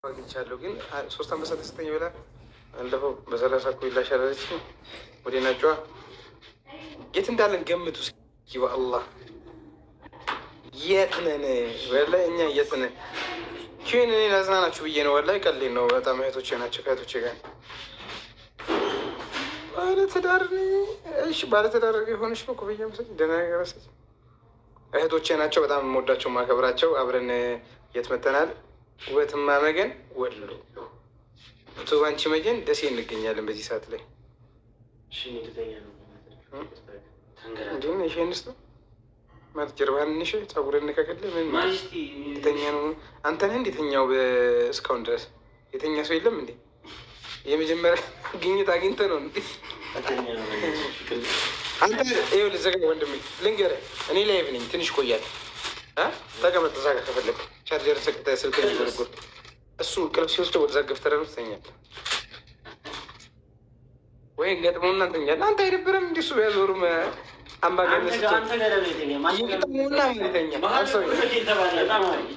አግኝቻለሁ ግን 3 አንበሳ ተሰጠኝ ብላ አለፈው በ30 እኮ ይላሻለች። ወደ ናጯ የት እንዳለን ገምቱ እስኪ በአላህ የት ነን? ወላሂ እኛ የት ነን? ኪን እኔ ላዝናናችሁ ብዬ ነው። ወላሂ ቀልዴን ነው። በጣም እህቶቼ ናቸው። ከእህቶቼ ጋር ባለትዳር እሺ፣ ባለትዳር የሆነች ነው ኩብያ መሰለኝ ደህና ነገር መሰለኝ። እህቶቼ ናቸው። በጣም የምወዳቸው ማከብራቸው። አብረን የት መተናል? ውበትማ መገን ወሎ ቱባንቺ መጀን ደሴ እንገኛለን በዚህ ሰዓት ላይ። እንዲሁም የሸንስ ነው ማለት ጀርባህን እንሽ ጸጉርን እንከክል ምን የተኛ ነው? አንተ ነህ እንዴ የተኛው? እስካሁን ድረስ የተኛ ሰው የለም እንዴ? የመጀመሪያ ግኝት አግኝተህ ነው እንዴ? አንተ ይኸውልህ ዘጋ ወንድሜ ልንገርህ፣ እኔ ላይቭ ነኝ። ትንሽ ቆያል። ተቀመጥ እዛ ጋር ከፈለግ ቻርጀር ሰክተህ ስልክህን ይጎርጉር። እሱ ቅልብ ሲወስደው ወደዛ ገፍተረህ ነው ትተኛለህ ወይ ገጥሞና እንተኛለን። አንተ አይደብርም? እንዲሱ ቢያዞሩም አምባገነን ስትሆን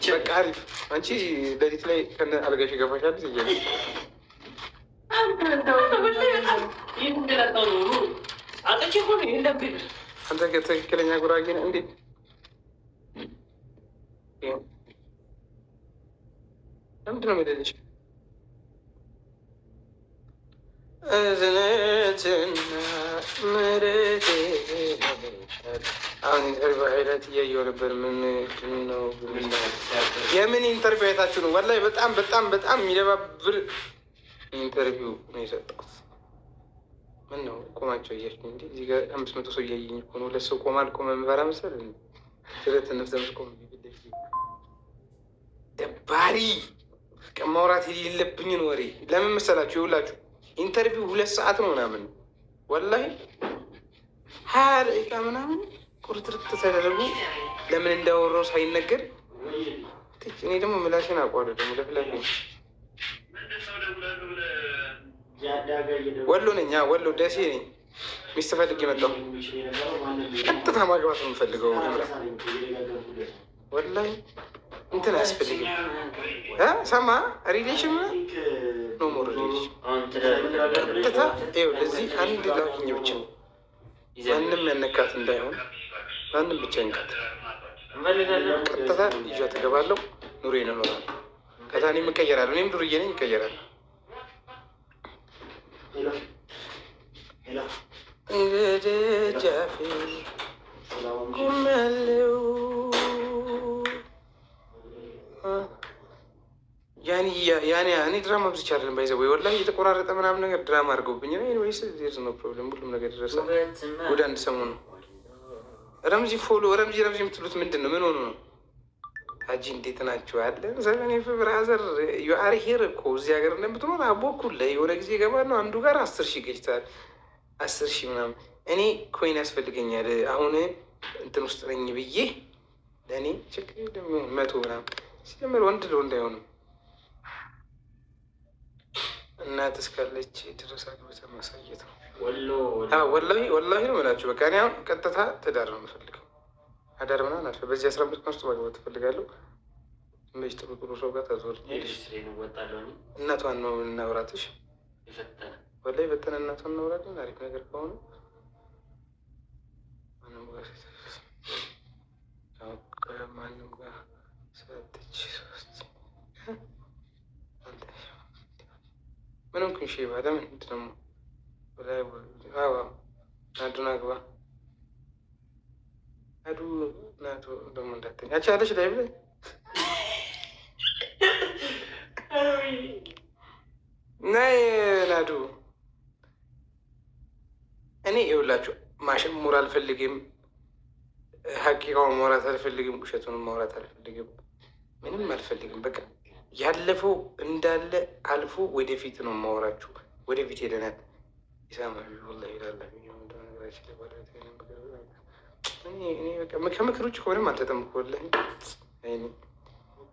በቃ አሪፍ። አንቺ ሌሊት ላይ ከነ አልጋሽ ገፋሻል እያለ አንተ ትክክለኛ ጉራጌ ነህ እንዴ? ለምንድን ነው የምልልሽ? እዝነትና ምሕረት አሁን ኢንተርቪው ሀይላት እያየሁ ነበር። ምንድን ነው የምን ኢንተርቪው አይታችሁ ነው? ወላሂ በጣም በጣም በጣም የሚደባብር ኢንተርቪው ነው የሰጠሁት። ምን ነው ቆማቸው እያችሁ እንዲ እዚህ ጋር 500 ሰው እያየኝ እኮ ነው። 2 ሰው ቆማ አልቆመ የምፈራ መሰለህ? ስለት ነፍሰ ቆም ደባሪ ማውራት የሌለብኝን ወሬ ለምን መሰላችሁ? ይውላችሁ ኢንተርቪው 2 ሰዓት ነው ምናምን ወላሂ 20 ደቂቃ ምናምን ቁርጥርጥ ተደረጉ። ለምን እንዳወራው ሳይነገር እኔ ደግሞ ምላሽን አውቀዋለሁ። ደግሞ ለፍላፊ ወሎ ነኝ። ወሎ ደሴ ነኝ። ሚስት ፈልግ የመጣሁ ቀጥታ ማግባት ነው የምፈልገው። ወላሂ እንትን አያስፈልግም። ሰማ ሪሌሽን ኖ ሞር ሪሌሽን ቀጥታ ይኸው ለዚህ አንድ ላኪኝ ብቻ ማንም ያነካት እንዳይሆን ማንም ብቻ ይንካት። ቀጥታ ይዣ ተገባለሁ። ኑሬን እኖራለሁ። ከዛ እኔም እቀየራለሁ። እኔም ዱርዬ ነኝ፣ እቀየራለሁ። እንግዲህ ጃፌ ቁመለው ያኔ እኔ ድራማ ብዝቻ አይደለም ባይዘ ወይ ወላሂ እየተቆራረጠ ምናምን ነገር ድራማ አድርገውብኝ ነው ወይስ ዜርዝ ነው ፕሮብለም? ሁሉም ነገር ይደረሳል። ወደ አንድ ሰሞን ነው ረምዚ ፎሎ ረምዚ የምትሉት ምንድን ነው? ምን ሆኑ ነው? ሀጂ እንዴት ናቸው አለ ዘመኔ ብራዘር ዩአር ሄር እኮ እዚህ ሀገር እንደምትኖር አቦኩል የሆነ ጊዜ ገባለሁ። አንዱ ጋር 10,000 ገጭታል። 10,000 ምናምን እኔ ኮይን ያስፈልገኛል አሁን እንትን ውስጥ ነኝ ብዬ ለእኔ ችግር 100 ምናምን ሲጀምር ወንድ ለወንድ አይሆንም። እናት እስካለች ድረስ አግብተህ ማሳየት ነው። ወላሂ ነው የምላችሁ። በቃ እኔ አሁን ቀጥታ ትዳር ነው የምፈልገው። አዳር ምናምን አልፈ በዚህ 15 ቀን ውስጥ ማግባት ትፈልጋለሁ። መች ጥሩ ጥሩ ሰው ጋር ታዞር። እናቷን ነው እናውራትሽ። ወላሂ በተነ እናቷን እናውራለን። አሪፍ ነገር ከሆነ ማንም ጋር ሰተች ምንም ኩንሽ ባለ ምንድ ደግሞ ናዱን አግባ ናዱ ናዱ ደግሞ እንዳተኛ አቻ ያለች ላይ ብለ ናይ ናዱ እኔ ይኸውላችሁ ማሸሙር አልፈልግም። ሀቂቃውን ማውራት አልፈልግም። ውሸቱንም ማውራት አልፈልግም። ምንም አልፈልግም። በቃ ያለፈው እንዳለ አልፎ ወደፊት ነው ማወራችሁ። ወደፊት ሄደናል። ከምክር ውጭ ከሆነም አልተጠምኩ።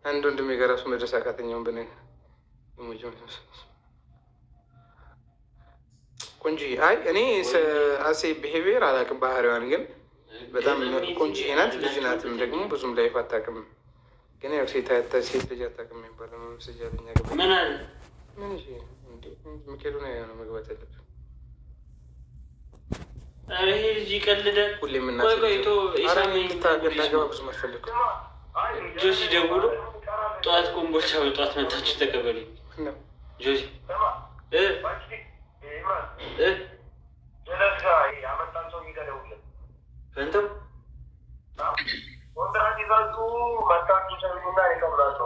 አንድ ወንድሜ ጋር እራሱ መድረስ አቃተኛውን ብነ ቆንጆ አይ እኔ አሴ ብሄቪየር አላውቅም። ባህሪዋን ግን በጣም ቆንጆ ናት። ልጅ ናትም ደግሞ ብዙም ላይፍ አታውቅም። ግን ያው ሴት ልጅ አታውቅም የሚባለው መመስጃ ለኛ ገባ ምን አለ ምን እሺ እንዴ መቄዶንያ ነው መግባት ያለብን። ኧረ ይሄ ልጅ ይቀልዳል። ሁሌ የምናገባ ብዙ ማስፈልግ ጆሲ ደውሎ ጠዋት ኮምቦልቻ በጠዋት መታችሁ ተቀበሉ ጆሲ ፈንተው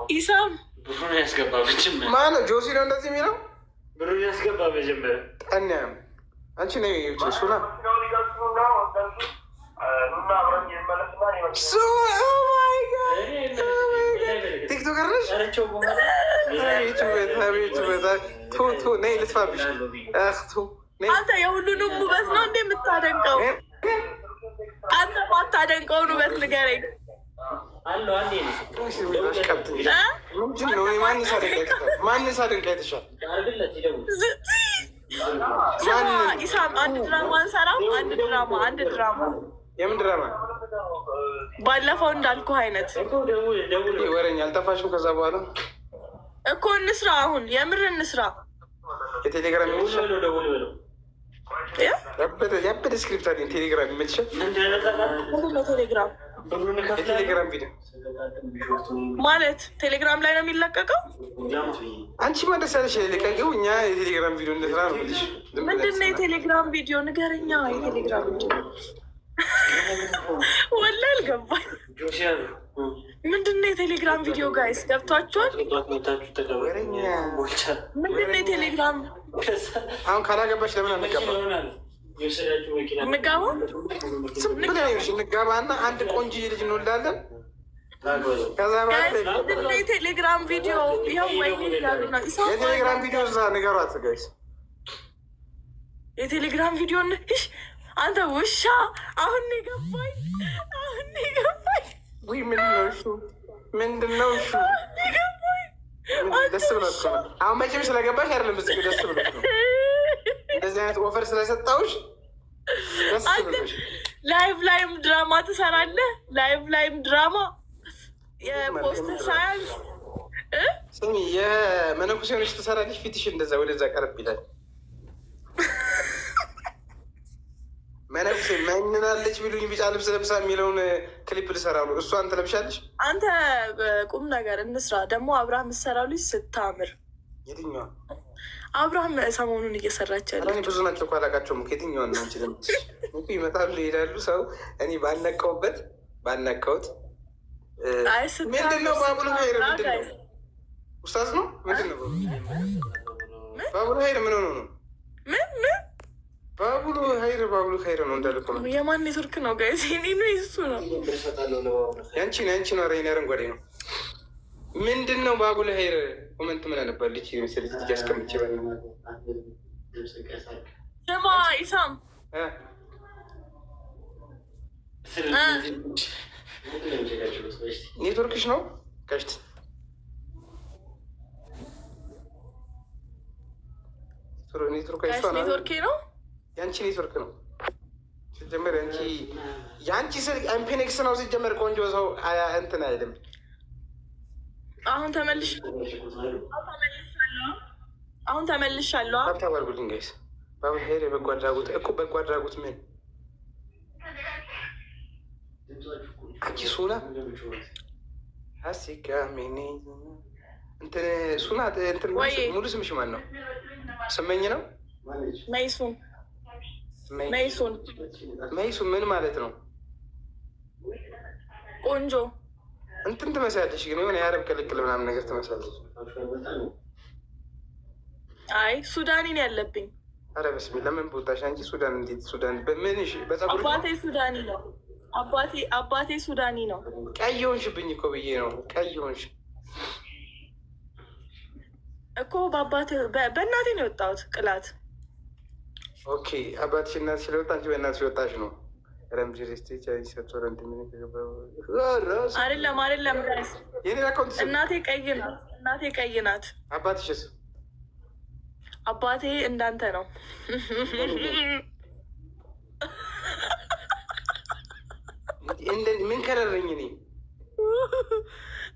ኢሳም ብሩን ያስገባ ብችም ማነው ጆሲ ነው እንደዚህ የሚለው ብሩን ያስገባ መጀመሪያ ጠንያ አንቺ ነ ሱና ቲክቶከር ነሽ ነይ ልትፋብሽ አንተ የሁሉንም ውበት ነው እንደ የምታደንቀው? አንተ ማታደንቀውን ውበት ንገረኝ። ማንስ አደንቃ የተሻል ኢሳም አንድ ድራማ እንሰራም። አንድ ድራማ የምን ድራማ? ባለፈው እንዳልኩ አይነት ወረኛ አልጠፋሽም። ከዛ በኋላ እኮ እንስራ። አሁን የምር እንስራ። የቴሌግራም ያበደ ስክሪፕት አለኝ። ቴሌግራም ይመችሻል? ቴሌግራም የቴሌግራም ቪዲዮ ማለት ቴሌግራም ላይ ነው የሚለቀቀው። አንቺ ማድረስ ያለሽ የለቀቀው እኛ የቴሌግራም ቪዲዮ እንደስራ ነው ልሽ። ምንድን ነው የቴሌግራም ቪዲዮ ንገረኛ። የቴሌግራም ቪዲዮ ወላሂ አልገባኝ። ምንድን ነው የቴሌግራም ቪዲዮ? ጋይስ ገብቷችኋል? ምንድን ነው የቴሌግራም? አሁን ካላገባሽ ለምን አንገባ? እንጋባ እና አንድ ቆንጆ ልጅ እንወልዳለን። ከዛ ምንድን ነው የቴሌግራም ቪዲዮ? ይኸው ወይኔ እያሉ ነው። የቴሌግራም ቪዲዮ እዛ ንገሯት ጋይስ። የቴሌግራም ቪዲዮ አንተ ውሻ። አሁን ገባኝ። ውይ ምንድን ነው እሱ? ምንድን ነው እሱ? ደስ ብሎ ነው። አሁን መቼም ስለገባሽ አይደለም እዚህ ደስ ብሎ ነው። እንደዚህ አይነት ኦፈር ስለሰጣሁሽ ደስ ብሎሽ። ላይም ድራማ ትሰራለህ። ላይም ድራማ የፖስተር ሳያንስ ስሚ፣ የመነኩሴ ሆነች ትሰራለች። ፊትሽ እንደዛ ወደዛ ቀረብ ይላል። መነኩሴ መንናለች ቢሉኝ ቢጫ ልብስ ለብሳ የሚለውን ክሊፕ ልሰራ ነው። እሷን ትለብሻለሽ። አንተ ቁም ነገር እንስራ። ደግሞ አብርሃም የምትሰራው ልጅ ስታምር። የትኛዋ? አብርሃም ሰሞኑን እየሰራች ያለ ብዙ ናቸው እኮ አላውቃቸውም። ከየትኛዋን ነው አንችልም? ይመጣሉ ይሄዳሉ። ሰው እኔ ባልነካውት ምንድን ነው ባቡል ሀይር? ምንድን ነው ኡስታዝ ነው? ምንድን ነው ባቡል ሀይር? ምን ሆኖ ነው? ባቡሉ ሀይር ነው እንዳልኩ ነው። የማን ኔትወርክ ነው ጋይስ? ነው የሱ ነው። ያንቺ ነው። ረይን አረንጓዴ ነው። ምንድን ነው ባቡል ሀይር? ኮመንት ምን አነባለች መሰለኝ ልጅ አስቀምጬ ስማ ኢሳም ኔትወርክሽ ነው ቀሽት ኔትወርክ ነው። የአንቺ ኔትወርክ ነው ሲጀመር። የአንቺ ስልክ ኤምፔኔክስ ነው ሲጀመር። ቆንጆ ሰው እንትን አይልም። አሁን ተመልሻለሁ። ታባርጉልኝ ጋይስ። ባቡል ሀይር የበጎ አድራጎት እኮ በጎ አድራጎት ምን አንቺ ሱና ሀሲጋሜኔ እንትን ሱና እንትን ሙሉ ስምሽ ማን ነው? ስመኝ ነው። መይሱን ምን ማለት ነው? ቆንጆ እንትን ትመስላለች፣ ግን የሆነ የአረብ ቅልቅል ምናምን ነገር ትመስላለች። አይ ሱዳኒ ነው ያለብኝ። አረ በስሜ ለምን ቦታሽ አንቺ? ሱዳን እንዴት ሱዳን? በምን በጸጉር? አባቴ ሱዳኒ ነው። አባቴ ሱዳኒ ነው። ቀይ ሆንሽብኝ እኮ ብዬ ነው። ቀይ ሆንሽ እኮ በእናቴ ነው የወጣሁት ቅላት። ኦኬ አባትሽ እናትሽ ስለወጣ አንቺ በእናትሽ ወጣሽ ነው። አይደለም እናቴ ቀይ ናት። አባትሽስ? አባቴ እንዳንተ ነው። ምን ከረረኝ እኔ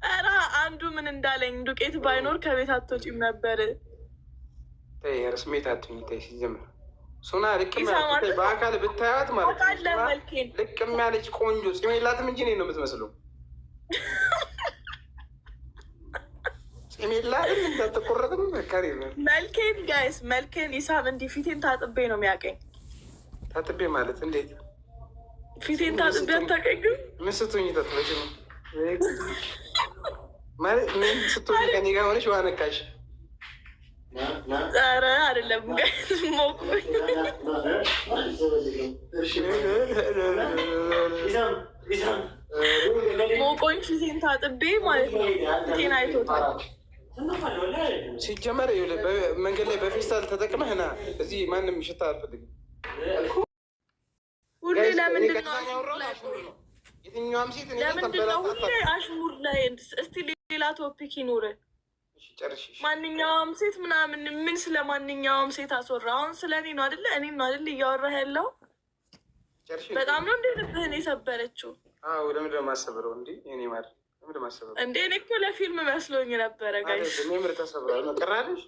ኧረ አንዱ ምን እንዳለኝ ዱቄት ባይኖር ከቤት አትወጪም ነበር። ስሜት አትሚታይ ሲጀምር ሱና ልቅም በአካል ብታያት ማለት ልቅም ያለች ቆንጆ ፂም የላትም እንጂ እኔን ነው የምትመስለው። ፂም የላትም እንዳትቆረጥም መካሪ መልኬን ጋይስ መልኬን ኢሳም እንዲህ ፊቴን ታጥቤ ነው የሚያውቀኝ። ታጥቤ ማለት እንዴት? ፊቴን ታጥቤ አታውቀኝም? ምን ስትሆኝ ታጥበሽ ነው ማለት? ምን ስትሆኝ ከኔ ጋር ሆነሽ ውሃ ነካሽ? ኧረ አይደለም ጋይስ ሞቆኝ ፊቴን ታጥቤ ማለት ነው። ፊቴን አይቶታል። ሲጀመር መንገድ ላይ በፌስታል ተጠቅመህ ና እዚህ ማንም ሽታ አልፈልግም። ሁሌ ለምንድን ነው የትኛውም ሴት አሽሙር ላይ? እስቲ ሌላ ቶፒክ ይኑር። ማንኛውም ሴት ምናምን ምን ስለ ማንኛውም ሴት አስወራ? አሁን ስለ እኔ ነው አይደለ? እኔ ነው አይደለ እያወራህ ያለው? በጣም ነው እንዴ ልብህን የሰበረችው? ለምንድን ነው የማሰብረው? እንዲ እኔ ማለት ለምንድን ነው የማሰብረው? እንዴ እኔ እኮ ለፊልም መስሎኝ ነበረ ጋይስ። ምር ተሰብሯል መቀራለሽ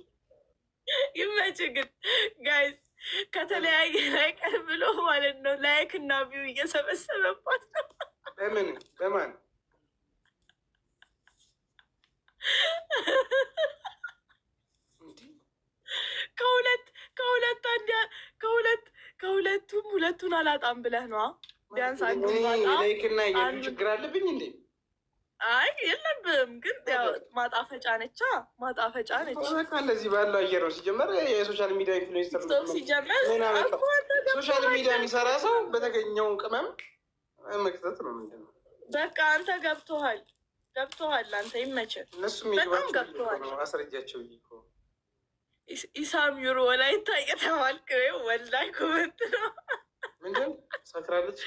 ይመችህ። ግን ጋይስ ከተለያየ ላይ ቀር ብሎ ማለት ነው ላይክ እና ቪው እየሰበሰበባት ነው። በምን በማን ሁለቱን አላጣም ብለህ ነዋ። ቢያንስ ላይክና ችግር አለብኝ እንዴ? አይ የለብም፣ ግን ያው ማጣፈጫ ነቻ ማጣፈጫ ነች። እንደዚህ ባለው አየር ነው ሲጀመር የሶሻል ሚዲያ ኢንፍሉዌንሰር ሲጀመር ሶሻል ሚዲያ የሚሰራ ሰው በተገኘው ቅመም መክተት ነው። ምንድን ነው በቃ አንተ ገብቶሃል። አንተ ይመችህ። እነሱም በጣም ገብቶሃል። አስረጃቸው እኮ ኢሳም ዩሮ ወላይታ እየተባልክ ወላሂ ኮመንት ነው። ምንድን ሰክራለች?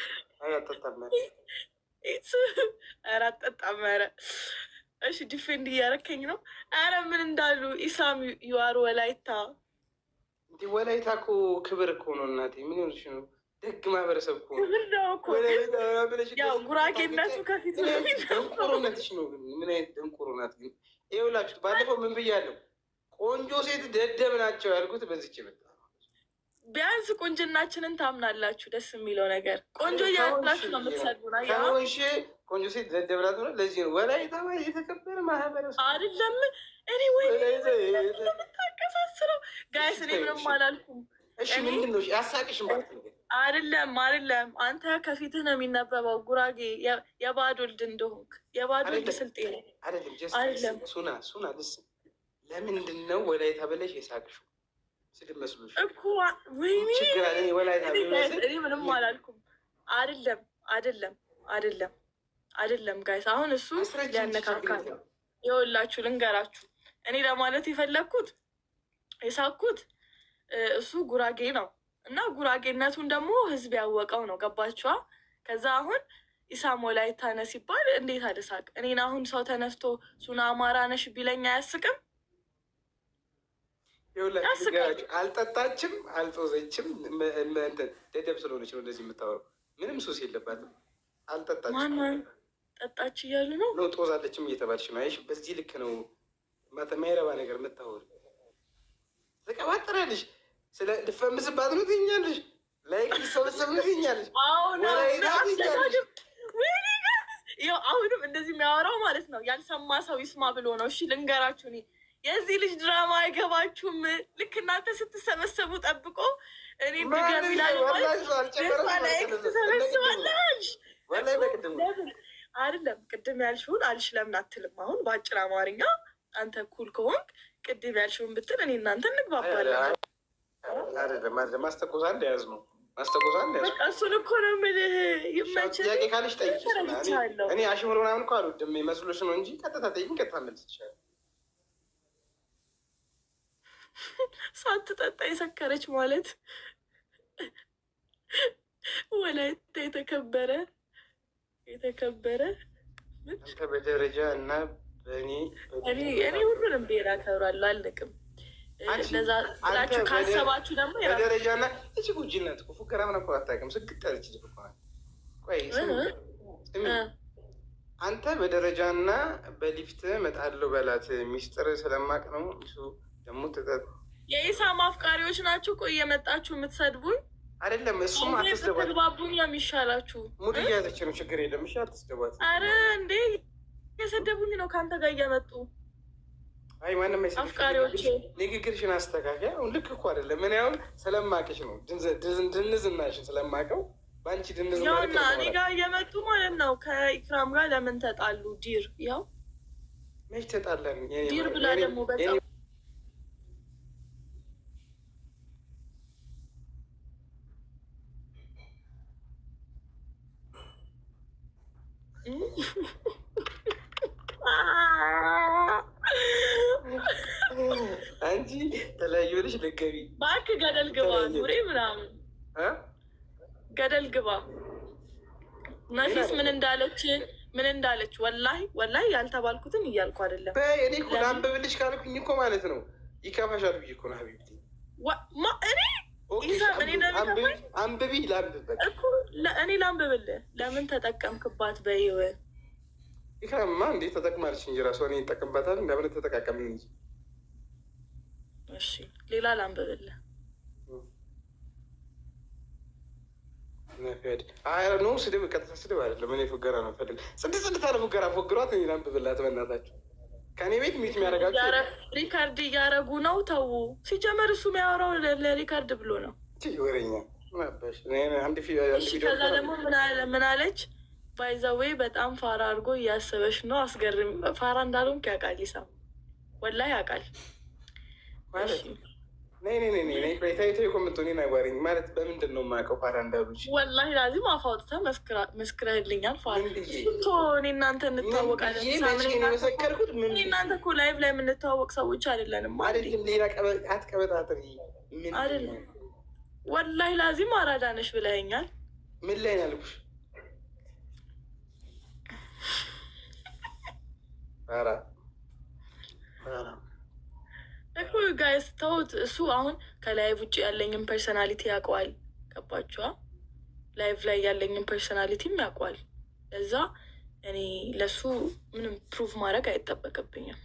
አያጠጣም ኧረ አጠጣም። ኧረ እሺ ዲፌንድ እያረከኝ ነው። ኧረ ምን እንዳሉ ኢሳም ዩአር ወላይታ። እንዲህ ወላይታ እኮ ክብር እኮ ነው እናቴ። ምን ሆነሽ ነው? ደግ ማህበረሰብ እኮ ክብር ነው እኮ። ያው ጉራጌነቱ ከፊት ደንቆሮነትሽ ነው። ግን ምን አይነት ደንቆሮ ናት ግን? ይኸውላችሁ ባለፈው ምን ብያለሁ? ቆንጆ ሴት ደደብ ናቸው ያልኩት በዚች መጣ። ቢያንስ ቁንጅናችንን ታምናላችሁ። ደስ የሚለው ነገር ቆንጆ እያላችሁ ነው የምትሰዱና ቆንጆ ሴት ደደብ ናት ነው። ለዚህ ነው ወላይታ የተከበረ ማህበረሰብ አይደለም። እኔ ወይ የምታቀሳስረው ጋይስ፣ እኔ ምንም አላልኩም። እሺ ምንድን ነው ያሳቅሽ? አይደለም አንተ ከፊትህ ነው የሚነበበው ጉራጌ የባዶ ወልድ እንደሆንክ። የባዶ ወልድ ስልጤ ነው አይደለም። ሱና ልስ ለምንድን ነው ወላይታ ብለሽ የሳቅሽው? ስድብ መስሎሽ እኮ ወይኔ እኔ ምንም አላልኩም። አይደለም ጋይስ፣ አሁን እሱ ሊያነካካ ነው። ይኸውላችሁ ልንገራችሁ፣ እኔ ለማለት የፈለግኩት የሳኩት እሱ ጉራጌ ነው እና ጉራጌነቱን ደግሞ ህዝብ ያወቀው ነው። ገባችኋ? ከዛ አሁን ኢሳም ወላይታ ነህ ሲባል እንዴት አደሳቅ? እኔን አሁን ሰው ተነስቶ ሱና አማራ ነሽ ቢለኝ አያስቅም? አልጠጣችም፣ አልጦዘችም። ደደብ ስለሆነች ነው እንደዚህ የምታወራው። ምንም ሱስ የለባትም። አልጠጣችም። ጠጣች እያሉ ነው። ጦዛለችም እየተባልሽ ነው። አይሽ በዚህ ልክ ነው ማይረባ ነገር የምታወሪ። ተቀባጠራለሽ። ስለ ልፈምስባት ነው ትኛለሽ። ላይክ ሊሰበሰብ ነው ትኛለሽ። አሁንም እንደዚህ የሚያወራው ማለት ነው ያልሰማ ሰው ይስማ ብሎ ነው። እሺ ልንገራችሁ፣ እኔ የዚህ ልጅ ድራማ አይገባችሁም። ልክ እናንተ ስትሰበሰቡ ጠብቆ እኔ ብገብ ይላል ትሰበስባለሽ። አይደለም ቅድም ያልሽውን አልሽ ለምን አትልም? አሁን በአጭር አማርኛ አንተ ኩል ከሆንክ ቅድም ያልሽውን ብትል እኔ እናንተ እንግባባለን። ማስተቆዛ እንደያዝ ነው ማስተቆዛ እንደያዝ ነው። እሱን እኮ ነው የምልህ። ይመችህ። ጥያቄ ካለሽ ጠይቂ። እኔ አሽሙር ምናምን እኮ አልወድም መስሎሽ ነው እንጂ ቀጥታ ጠይቂ፣ ቀጥታ መልስ ይችላል። ሳትጠጣ የሰከረች ማለት ወላይታ የተከበረ አንተ በደረጃ እና እኔ ሁሉንም ብሄር አከብራለሁ፣ አልንቅም። እንደዛ ብላችሁ ካሰባችሁ ደግሞ በደረጃ እና እቺ ጉጅነት እኮ ፉከራ ምናምን እኮ አታውቅም። ስግጥ ያለች ልጅ እኮ ናት። ቆይ አንተ በደረጃና በሊፍት እመጣለሁ በላት። ሚስጥር ስለማቅ ነው። እሱ ደግሞ የኢሳም አፍቃሪዎች ናችሁ። ቆይ እየመጣችሁ የምትሰድቡኝ አይደለም። እሱም አትስደባቡኝ ነው የሚሻላችሁ። ሙድ እያዘች ነው። ችግር የለም። እሺ አትስደባት። አረ እንዴ የሰደቡኝ ነው ከአንተ ጋር እየመጡ። አይ ማንም አፍቃሪዎች ንግግርሽን አስተካከያ። ልክ እኮ አይደለም። ምን ያሁን ስለማቅሽ ነው። ድንዝናሽን ስለማቀው በአንቺ ድንዝ ያውና እኔ ጋር እየመጡ ማለት ነው። ከኢክራም ጋር ለምን ተጣሉ? ዲር ያው መች ተጣላን? ዲር ብላ ደግሞ በጣም አንቺ ተለያዩ ልጅ ልገቢ እባክህ ገደል ግባ። ኑሬ ምናምን ገደል ግባ። ነፊስ ምን እንዳለች ወላሂ ያልተባልኩትን እያልኩ አይደለም። እኔ እኮ ላንብብልሽ ካልኩኝ እኮ ማለት ነው ይከፋሻል ብዬ እኮ ነው ሀቢብቲ። አንብቢ ላንብብበት እኮ እኔ ላንብብልህ። ለምን ተጠቀምክባት በይው። ኢክራምማ እንዴ ተጠቅማለች እንጂ ራሷ እኔ ይጠቀምባታል። እንደምን ተጠቃቀምን እንጂ። እሺ ሌላ ላንብብልህ። ኖ ስድብ፣ ቀጥታ ስድብ አይደለም። እኔ ፉገራ ነው ፈልግ ጽድት አለ ፉገራ ፎግሯት። እኔ ላንብብላት በእናታችሁ። ከእኔ ቤት ሚት የሚያደርጋችሁ ሪካርድ እያደረጉ ነው። ተዉ። ሲጀመር እሱ የሚያወራው ለሪካርድ ብሎ ነው። ወሬኛ ከዛ ደግሞ ምን አለች? ባይዘዌ በጣም ፋራ አድርጎ እያሰበች ነው። አስገርም። ፋራ እንዳልሆንክ ያውቃል ይሳም፣ ወላሂ ያውቃል። ማለት በምንድን ነው የማውቀው? ፋራ እንዳሉች ወላሂ ላዚም አፍ አውጥተህ መስክረህልኛል። ፋራ እኔ እናንተ እንተዋወቃለን። እናንተ እኮ ላይቭ ላይ የምንተዋወቅ ሰዎች አይደለንም። ሌላ አትቀበጣጥሪ አይደለም። ወላሂ ላዚም አራዳ ነሽ ብለኸኛል። ምን ላይ ያልኩሽ? እኮ ጋይስ ተውት። እሱ አሁን ከላይቭ ውጭ ያለኝን ፐርሶናሊቲ ያውቀዋል። ገባችኋ? ላይቭ ላይ ያለኝን ፐርሶናሊቲም ያውቀዋል። ለዛ እኔ ለሱ ምንም ፕሩቭ ማድረግ አይጠበቅብኝም።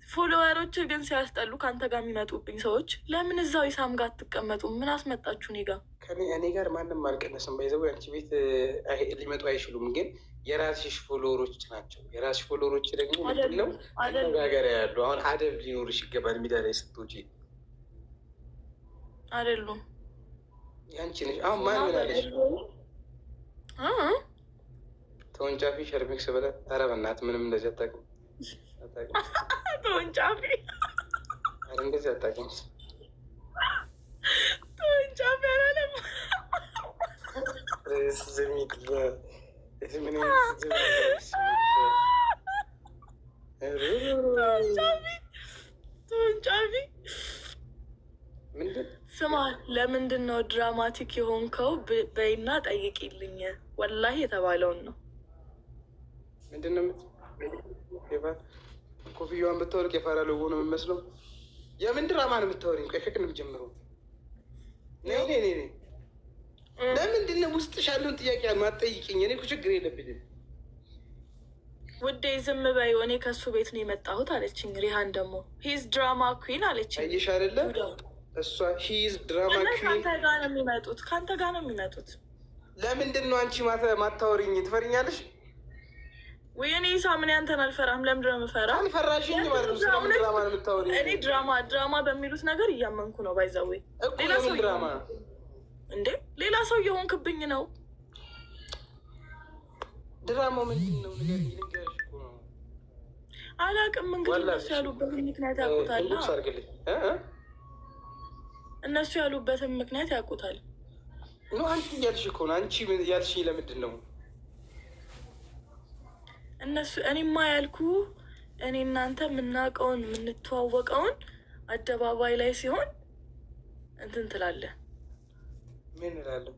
ፎሎወሮች ግን ሲያስጠሉ ከአንተ ጋር የሚመጡብኝ ሰዎች ለምን እዛው ኢሳም ጋር አትቀመጡ? ምን አስመጣችሁ እኔ ጋር? እኔ ጋር ማንም አልቀነስም። ባይዘው አንቺ ቤት ሊመጡ አይችሉም። ግን የራስሽ ፎሎወሮች ናቸው። የራስሽ ፎሎወሮች ደግሞ ምንድን ነው አነጋገሪያ ያሉ። አሁን አደብ ሊኖርሽ ይገባል። ሚዲያ ላይ ስትወጪ አይደሉም ያንቺ ነሽ። አሁን ማን ምን አለሽ? ተወንጫፊ ሸርሚክስ ብለህ ኧረ በእናትህ ምንም እንደዚህ አታውቅም። ተወንጫፊ እንደዚህ አታውቅም። ተወንጫፊ አላለም። ተወንጫፊ ስማ፣ ለምንድን ነው ድራማቲክ የሆንከው? በይና ጠይቂልኝ። ወላሂ የተባለውን ነው። ምንድን ነው ኮፍያዋን ብታወልቅ የፋራ ሎጎ ነው የምመስለው። የምን ድራማ ነው የምታወሪኝ? ቆይ ከቅድም ጀምሮ ለምንድን ነው ውስጥሽ ያለውን ጥያቄ ማትጠይቂኝ? እኔ እኮ ችግር የለብኝም ውዴ፣ ዝም በይው። እኔ ከሱ ቤት ነው የመጣሁት አለችኝ። ሪሃን ደግሞ ሂዝ ድራማ ኩዊን አለችኝ። አየሽ አይደለ? እሷ ሂዝ ድራማ ኩዊን ከአንተ ጋር ነው የሚመጡት፣ ከአንተ ጋር ነው የሚመጡት። ለምንድን ነው አንቺ ማታወሪኝ? ትፈሪኛለሽ ወይ? እኔ ኢሳምን ያንተን አልፈራም። ለምንድን ነው የምፈራው? አልፈራሽኝ ማለት ነው። ስለምን ድራማ ነው የምታወሪኝ? እኔ ድራማ በሚሉት ነገር እያመንኩ ነው። ባይዘዌ ሌላ ሰው ድራማ እንዴ ሌላ ሰው እየሆንክብኝ ነው። ድራማው ምንድን ነው? ንገሪኝ። ልንገርሽ እኮ ነው። አላውቅም። እንግዲህ እነሱ ያሉበትን ምክንያት ያውቁታል። እነሱ ያሉበትን ምክንያት ያውቁታል። አንቺ እያልሽ እኮ ነው። አንቺ ያልሽኝ ለምንድን ነው? እነሱ እኔማ ያልኩ እኔ እናንተ የምናውቀውን የምንተዋወቀውን አደባባይ ላይ ሲሆን እንትን ትላለህ። ምን እላለሁ?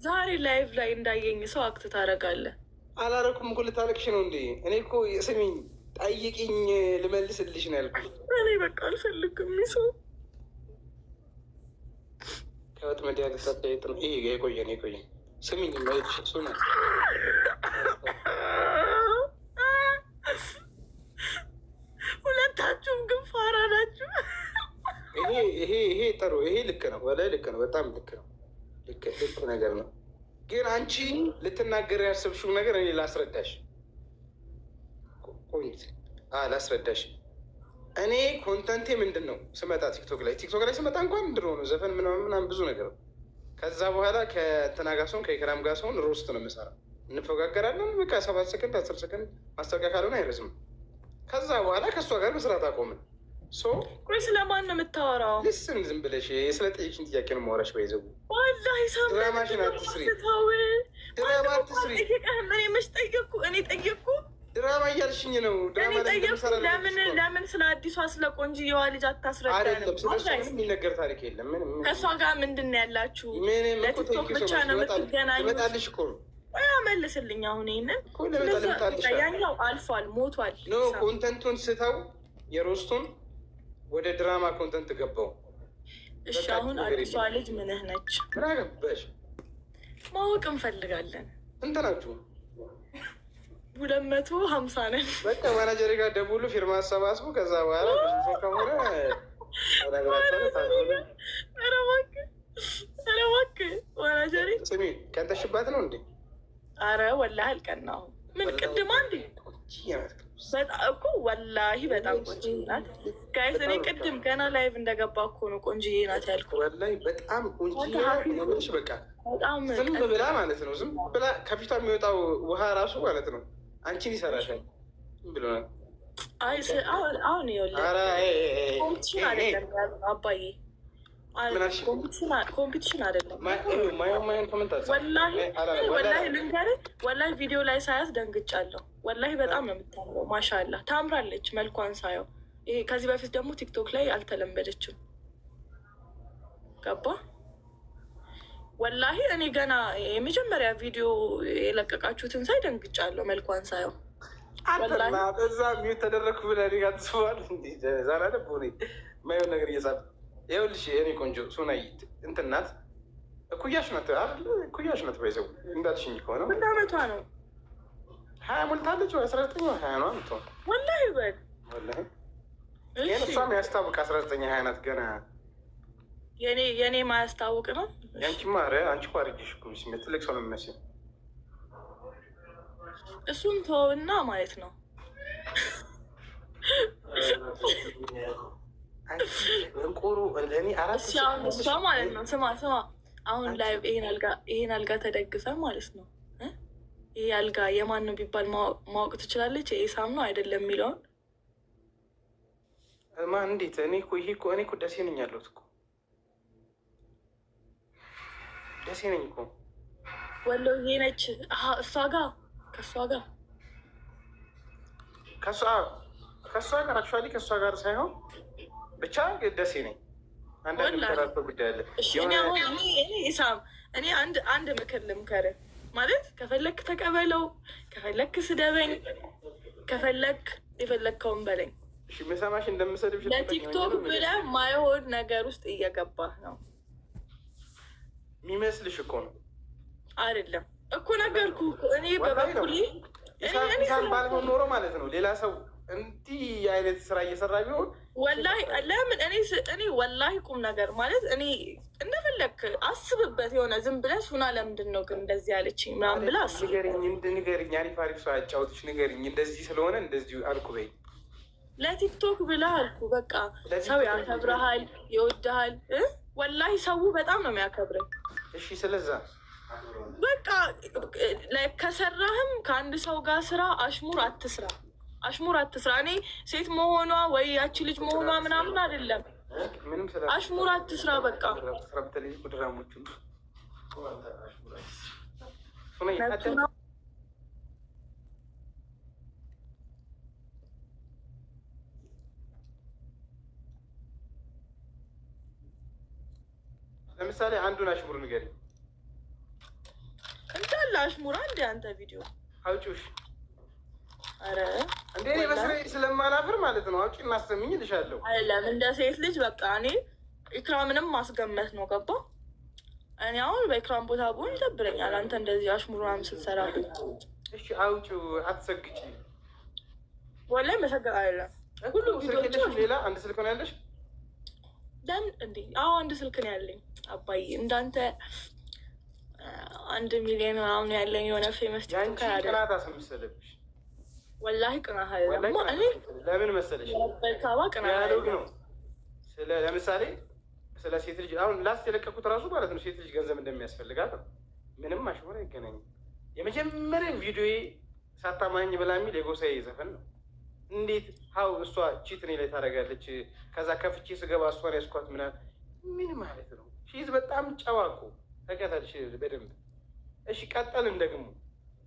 ዛሬ ላይቭ ላይ እንዳየኝ ሰው አክት ታደርጋለህ። አላረኩም እኮ ልታለቅሽ ነው እንዴ? እኔ እኮ ስሚኝ፣ ጠይቂኝ ልመልስልሽ ነው ያልኩት። እኔ በቃ አልፈልግም። ሰው ከወጥመድ ያልተጠየጥ ነው። ይሄ የቆየን ስሚኝ ሱና ሁለታችሁም ግን ፋራ ናችሁ። ይሄ ጥሩ፣ ይሄ ልክ ነው፣ በላይ ልክ ነው፣ በጣም ልክ ነው፣ ልክ ነገር ነው። ግን አንቺ ልትናገር ያሰብሽው ነገር እኔ ላስረዳሽ፣ ላስረዳሽ። እኔ ኮንተንቴ ምንድን ነው ስመጣ ቲክቶክ ላይ ስመጣ እንኳን ድሮ ነው ዘፈን ምናምን ብዙ ነገር ነው። ከዛ በኋላ ከእንትና ጋር ሰሆን ከኢክራም ጋር ሰሆን ሮስት ነው የምሰራው። እንፈጋገራለን በቃ 7 ሰከንድ 10 ሰከንድ ማስታወቂያ ካልሆነ አይረዝምም። ከዛ በኋላ ከእሷ ጋር መስራት አቆምን። ቆይ ስለማን ነው የምታወራው? ልስን ዝም ብለሽ ስለ ጠየቅሽኝ ጥያቄ ነው የማወራሽ። ባይዘቡ ድራማሽን አትስሪ፣ ድራማ አትስሪ። እኔ ጠየቅኩ ድራማ እያልሽኝ ነው። ለምን ስለ አዲሷ ስለ ቆንጅየዋ ልጅ አታስረዳንም? የሚነገር ታሪክ የለም። ከእሷ ጋር ምንድን ነው ያላችሁ? ለቲክቶክ ብቻ ነው የምትገናኙት? መልስልኝ። አሁን ይህንን ያኛው አልፏል፣ ሞቷል። ኮንተንቱን ስተው የሮስቱን ወደ ድራማ ኮንተንት ገባው። እሺ አሁን አዲሷ ልጅ ምንህ ነች? ምን አገባሽ? ማወቅ እንፈልጋለን። ስንት ናችሁ? 250 ነን። በቃ ማናጀሪ ጋር ደውሉ፣ ፊርማ አሰባስቡ። ከዛ በኋላ ከሆነ ኧረ እባክህ ማናጀሪ ስሚ፣ ቀንተሽባት ነው እንዴ? አረ ወላሂ አልቀናሁም። ምን ቅድማ እንዴ እኮ ወላሂ በጣም ቆንጆ ናት። ጋይስ እኔ ቅድም ገና ላይቭ እንደገባ እኮ ነው ቆንጆዬ ናት ያልኩት። ወላሂ በጣም ቆንጆ ነች። በቃ ዝም ብላ ማለት ነው፣ ዝም ብላ ከፊቷ የሚወጣው ውሃ ራሱ ማለት ነው አንቺን ይሰራሻል ብሎ ነው። አሁን ኮምፒቲሽን አይደለም አባዬ፣ ኮምፒቲሽን አይደለም። ወላሂ ልንገርህ፣ ወላሂ ቪዲዮ ላይ ሳያት ደንግጫለሁ። ወላሂ በጣም ነው የምታምረው። ማሻአላህ ታምራለች መልኳን ሳየው። ይሄ ከዚህ በፊት ደግሞ ቲክቶክ ላይ አልተለመደችም። ገባ ወላሂ እኔ ገና የመጀመሪያ ቪዲዮ የለቀቃችሁትን ሳይ ደንግጫለሁ መልኳን ሳየው። እዛ ሚዩት ተደረግኩ ብለህ እኔ ጋር ትስበዋል። ዛሬ ደቦ ማየውን ነገር እየጻፍ ይኸውልሽ፣ የእኔ ቆንጆ ሱናይ እንትን ናት፣ እኩያሽ ናት አይደል? እኩያሽ ናት። ባይዘው እንዳልሽኝ ከሆነ ስንት ዓመቷ ነው? 20 ሞልታለች። 19 ነው 20 ነው የምትሆን ወላሂ በል ወላሂ። ይህን እሷም ያስታውቅ 19 20 ናት ገና። የኔ ማያስታውቅ ነው። ያንቺማ ኧረ አንቺ እኮ አድርጌሽ እኮ ስሜት ትልቅ ሰው ነው የሚመስለው። እሱም ተወውና ማለት ነው እንቁሩ ለእኔ አራት እሷ ማለት ነው። ስማ አሁን ላይ ይሄን አልጋ ተደግፈ ማለት ነው። ይሄ አልጋ የማን ነው ቢባል ማወቅ ትችላለች? የኢሳም ነው አይደለም የሚለውን ማን እንዴት? እኔ እኮ ደሴ ነኝ ያለሁት እኮ ደሴ ነኝ እኮ ወሎ ይሄ ነች። እሷ ጋር ከእሷ ጋር አክቹዋሊ ከእሷ ጋር ሳይሆን ብቻ ደሴ ነኝ። አንዳንድ የሚከራከር ጉዳይ አለ። ኢሳም እኔ አንድ ምክር ልምከርህ ማለት ከፈለክ ተቀበለው፣ ከፈለክ ስደበኝ፣ ከፈለክ የፈለግከውን በለኝ። መሰማሽ እንደምሰድብሽ ለቲክቶክ ብለህ ማይሆን ነገር ውስጥ እየገባህ ነው የሚመስልሽ እኮ ነው። አይደለም እኮ ነገርኩህ። እኔ በበኩሌ ኢሳም ባልሆን ኖሮ ማለት ነው ሌላ ሰው እንዲህ አይነት ስራ እየሰራ ቢሆን ወላሂ ለምን እኔ ወላሂ ቁም ነገር ማለት እኔ እንደፈለክ አስብበት። የሆነ ዝም ብለህ ሱና ለምንድን ነው ግን እንደዚህ ያለችኝ ምናምን ብለህ አስብ። ንገሪኝ፣ አሪፍ ሰው አጫውትሽ ንገሪኝ። እንደዚህ ስለሆነ እንደዚህ አልኩ በይ። ለቲክቶክ ብለህ አልኩ በቃ። ሰው ያከብረሃል፣ ይወድሃል። ወላሂ ሰው በጣም ነው የሚያከብረኝ። እሺ ስለዛ በቃ ከሰራህም ከአንድ ሰው ጋር ስራ፣ አሽሙር አትስራ። እኔ ሴት መሆኗ ወይ ያቺ ልጅ መሆኗ ምናምን አይደለም። አሽሙር አትስራ በቃ። ለምሳሌ አንዱን አሽሙር ንገሪኝ። እንዳለ አሽሙራ እንደ አንተ ቪዲዮ አውጪውሽ። አረ እንዴ እኔ በስሬ ስለማላፍር ማለት ነው። አውጪ እናስተምኝ ልሻለሁ። አይደለም እንደ ሴት ልጅ በቃ እኔ ኢክራምንም ማስገመት ነው። ገባ እኔ አሁን በኤክራም ቦታ ብሆን ይደብረኛል። አንተ እንደዚህ አሽሙር ምናምን ስትሰራብኝ። እሺ አውጪው፣ አትሰግጪ። ወላሂ መሰገጥ አይደለም። ሁሉም ቪዲዮዎች ሌላ አንድ ስልክ ነው ያለሽ? ለምን እንዴ? አዎ አንድ ስልክ ነው ያለኝ አባዬ። እንዳንተ 1 ሚሊዮን ምናምን ያለኝ የሆነ ፌመስ ቲክቶከር አይደለም። ቅናት አስመሰለብሽ። ወላሂ ቅናት አይደለም። ለምን መሰለሽ? በልካባ ቅናት ያለው ነው። ለምሳሌ ስለ ሴት ልጅ አሁን ላስት የለቀኩት ራሱ ማለት ነው ሴት ልጅ ገንዘብ እንደሚያስፈልጋት ነው። ምንም አሽሙር አይገናኝም። የመጀመሪያ ቪዲዮዬ ሳታማኝ ብላ የሚል የጎሳዬ ዘፈን ነው። እንዴት ሀው እሷ ቺት እኔ ላይ ታደርጋለች፣ ከዛ ከፍቼ ስገባ እሷን ያስኳት ምናምን ምን ማለት ነው? ሺዝ በጣም ጨዋቆ ተቀታልሽ በደንብ እሺ። ቀጠልን ደግሞ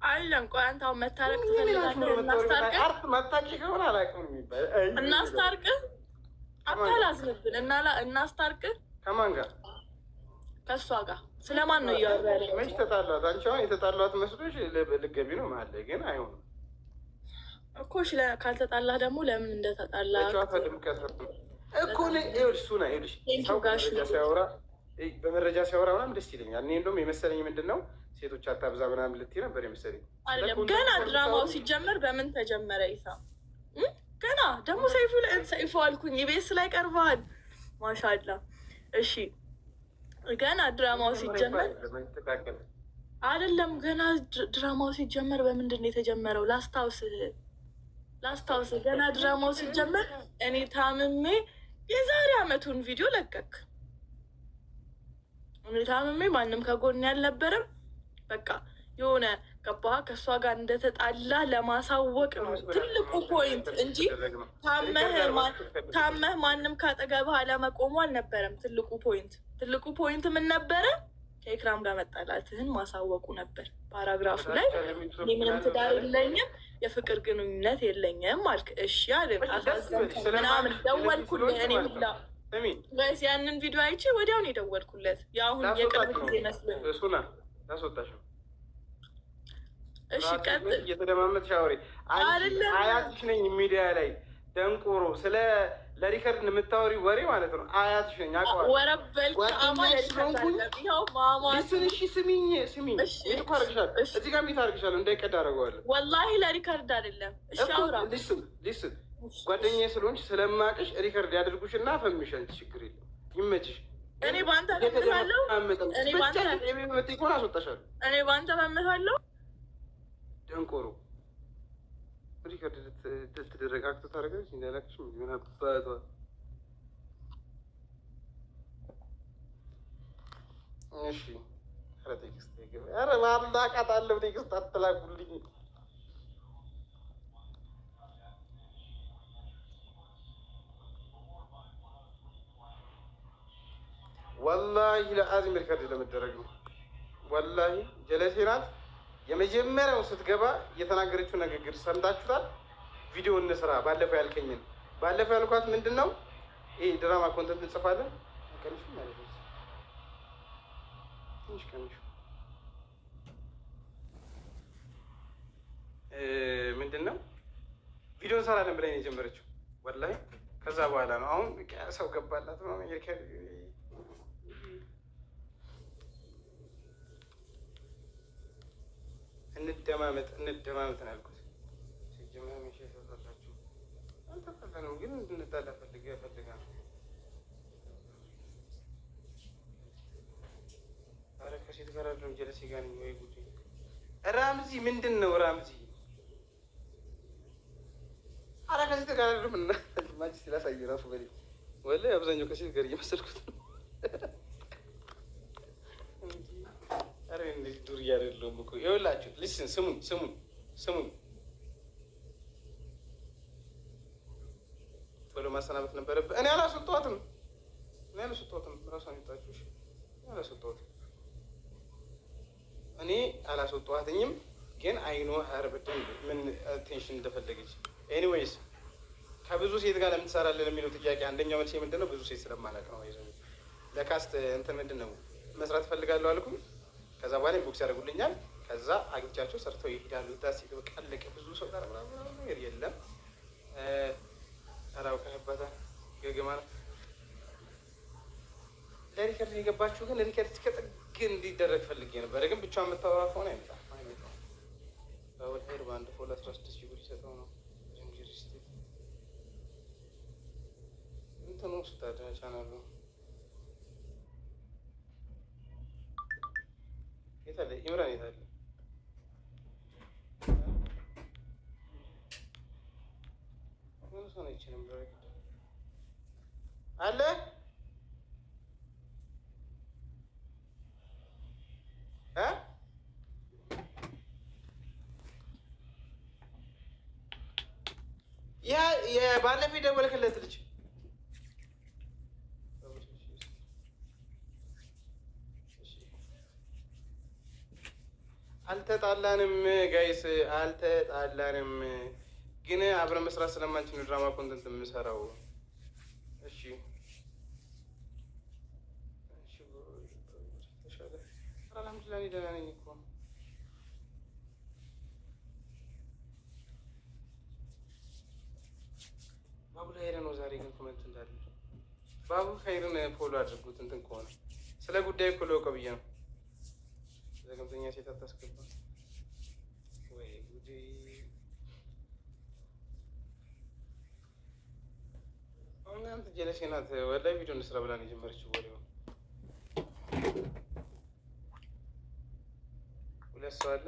አለን። ቆይ አንተ አሁን መታረቅ ትፈልጋለህ? እናስታርቅ። መታቂ ከሆነ አላውቅም የሚባል እናስታርቅ። አታላዝንብን እናስታርቅ። ከማን ጋር? ከእሷ ጋር። ስለማን ነው እያወራህ? መች ተጣሏት? አንቺ አሁን የተጣሏት መስሎሽ ልትገቢ ነው መሀል ላይ? ግን አይሆንም እኮ ካልተጣላህ ደግሞ ለምን እንደተጣላ እኮ ሱና በመረጃ ሲያወራ ምናምን ደስ ይለኛል። እኔ እንደውም የመሰለኝ ምንድን ነው ሴቶች አታብዛ ምናምን ልትይ ነበር የመሰለኝ። አይደለም ገና ድራማው ሲጀመር በምን ተጀመረ? ይሳ ገና ደግሞ ሰይፉ አልኩኝ ኢቢኤስ ላይ ቀርበሃል። ማሻአላ እሺ ገና ድራማው ሲጀመር አይደለም ገና ድራማው ሲጀመር በምንድን ነው የተጀመረው? ላስታውስህ ገና ድራማው ሲጀመር እኔ ታምሜ የዛሬ አመቱን ቪዲዮ ለቀክ። እኔ ታምሜ ማንም ከጎን ያልነበረም በቃ የሆነ ገባህ ከእሷ ጋር እንደተጣላ ለማሳወቅ ነው ትልቁ ፖይንት እንጂ ታመህ ማንም ካጠገብህ አለመቆሙ አልነበረም። ትልቁ ፖይንት ምን ነበረ? ከኤክራም ጋር መጣላትህን ማሳወቁ ነበር። ፓራግራፉ ላይ ምንም ትዳር የለኝም የፍቅር ግንኙነት የለኝም አልክ። እሺ አይደል? ምናምን ደወልኩልህ እኔ ሁላ ጋይስ ያንን ቪዲዮ አይቼ ወዲያውን የደወልኩለት የአሁን የቅርብ ጊዜ መስሎኝ። እሺ ቀጥል። እየተደማመጥሽ አውሪ። አያትሽ ነኝ ሚዲያ ላይ ደንቆሮ ስለ ለሪከርድ የምታወሪ ወሬ ማለት ነው። አያትሽ ነኝ አውቀዋለሁ። ወረበል ስሚኝ እኮ አደርግሻለሁ። እዚህ ጋር ሚት አደርግሻለሁ እንዳይቀድ አደርገዋለሁ። ወላሂ ለሪከርድ አይደለም። እሺ አውራ። ሊስን ጓደኛዬ ስለሆንሽ ስለማቅሽ ሪከርድ ያደርጉሽ እና ፈምሻል። ችግር የለም ይመችሽ። እኔ በአንተ መምታለሁ። ሆን አስወጣሻለሁ። እኔ በአንተ መምታለሁ። ደንቆሮ ሪከርድ ልትደረግ አክቶ ታደርጋለች። እንዳላክሽ ምን አባቷ እሺ። ኧረ ቴክስት ኧረ ማላቃታለሁ። ቴክስት አትላኩልኝ። ወላሂ ለአዚም ሪከርድ ለመደረግ ነው። ወላሂ ጀለሴ ናት። የመጀመሪያው ስትገባ የተናገረችው ንግግር ሰምታችሁታል። ቪዲዮ እንስራ ባለፈው ያልከኝን ባለፈው ያልኳት ምንድን ነው? ይሄ ድራማ ኮንተንት እንጽፋለን። ቀንሹ ማለት ነው። ትንሽ ቀንሹ። ምንድን ነው ቪዲዮ እንሰራለን ብላኝ የጀመረችው ወላሂ። ከዛ በኋላ ነው አሁን ሰው ገባላት ነው እንደማመጥ ነው ያልኩት። ሲጀመር ምን ሸፈታላችሁ አልተፈለነው ግን እንድንጣላ ፈልጋ ነው። ኧረ ከሴት ጋር አይደለም ጀለሴ ጋር ነኝ ወይ ጉዴ። ራምዚ ምንድን ነው ራምዚ? ኧረ ከሴት ጋር አይደለም እና ማጂ ሲላሳይ ራሱ በሌ ወላሂ አብዛኛው ከሴት ጋር እየመሰልኩት ነው። ኧረ እንደዚህ ዱርዬ አይደለሁም እኮ ይኸውላችሁ። ሊስን ስሙኝ ቶሎ ማሰናበት ነበረብህ። እኔ አላስወጣኋትም ራሷን ይጣችሽ እኔ አላስወጣኋትኝም። ግን አይኖ ሀር በደንብ ምን ቴንሽን እንደፈለገች። ኤኒዌይስ ከብዙ ሴት ጋር ለምን ትሰራለህ ለሚለው ጥያቄ አንደኛው መልሴ ምንድን ነው? ብዙ ሴት ስለማላውቅ ነው። ለካስት እንትን ምንድን ነው መስራት እፈልጋለሁ አልኩኝ። ከዛ በኋላ ቦክስ ያደርጉልኛል። ከዛ አግኝቻቸው ሰርተው ይሄዳሉ። ዳስ አለቀ። ብዙ ሰው ጋር ምናምን ነገር የለም። አራው ከነበታ ገገማ ለሪከርድ የገባችሁ ግን ሪከርድ ግን እንዲደረግ ፈልጌ ነበረ። ግን ብቻዋን የምታወራ ከሆነ አይመጣም። ዳውድ ሄር በአንድ ፎሎ 16 ሺህ ብር ይሰጠው ነው። ጅምጅር ስቴት እንትኑ ውስጥ ቻናሉ የታለ? ኢምራን የታለ? ምን ሰው ነው ይችላል አለ ያ የባለፈው የደወልክለት ልጅ አልተጣላንም ጋይስ፣ አልተጣላንም። ግን አብረን መስራት ስለማንችል ነው ድራማ ኮንተንት የምሰራው። እሺ አልሐምዱሊላህ እኔ ደህና ነኝ እኮ። ባቡ ኸይር ነው ዛሬ። ግን ኮመንት እንዳለ ባቡ ኸይርን ፎሎ አድርጉት። እንትን ከሆነ ስለ ጉዳይ እኮ ልወቀው ብዬ ነው። ዘገምተኛ ሴት አታስገባ ወይ ጉዴ! እናንተ ጀለሴ ናት። ወላሂ ቪዲዮ እንስራ ብላ ነው የጀመረችው ወሬው። ሁለት ሰው አለ።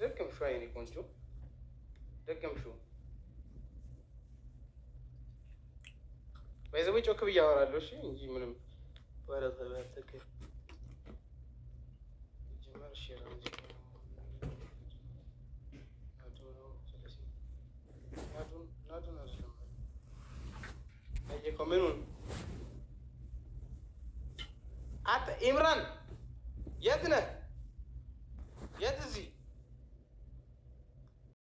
ደገምሽው፣ አይኔ ቆንጆ ደገምሽው። ባይዘዌ ጮክ ብዬ አወራለሁ እሺ፣ እንጂ ምንም ባለተከ ጀመር ሼር ምኑን አንተ ኢምራን የት ነህ?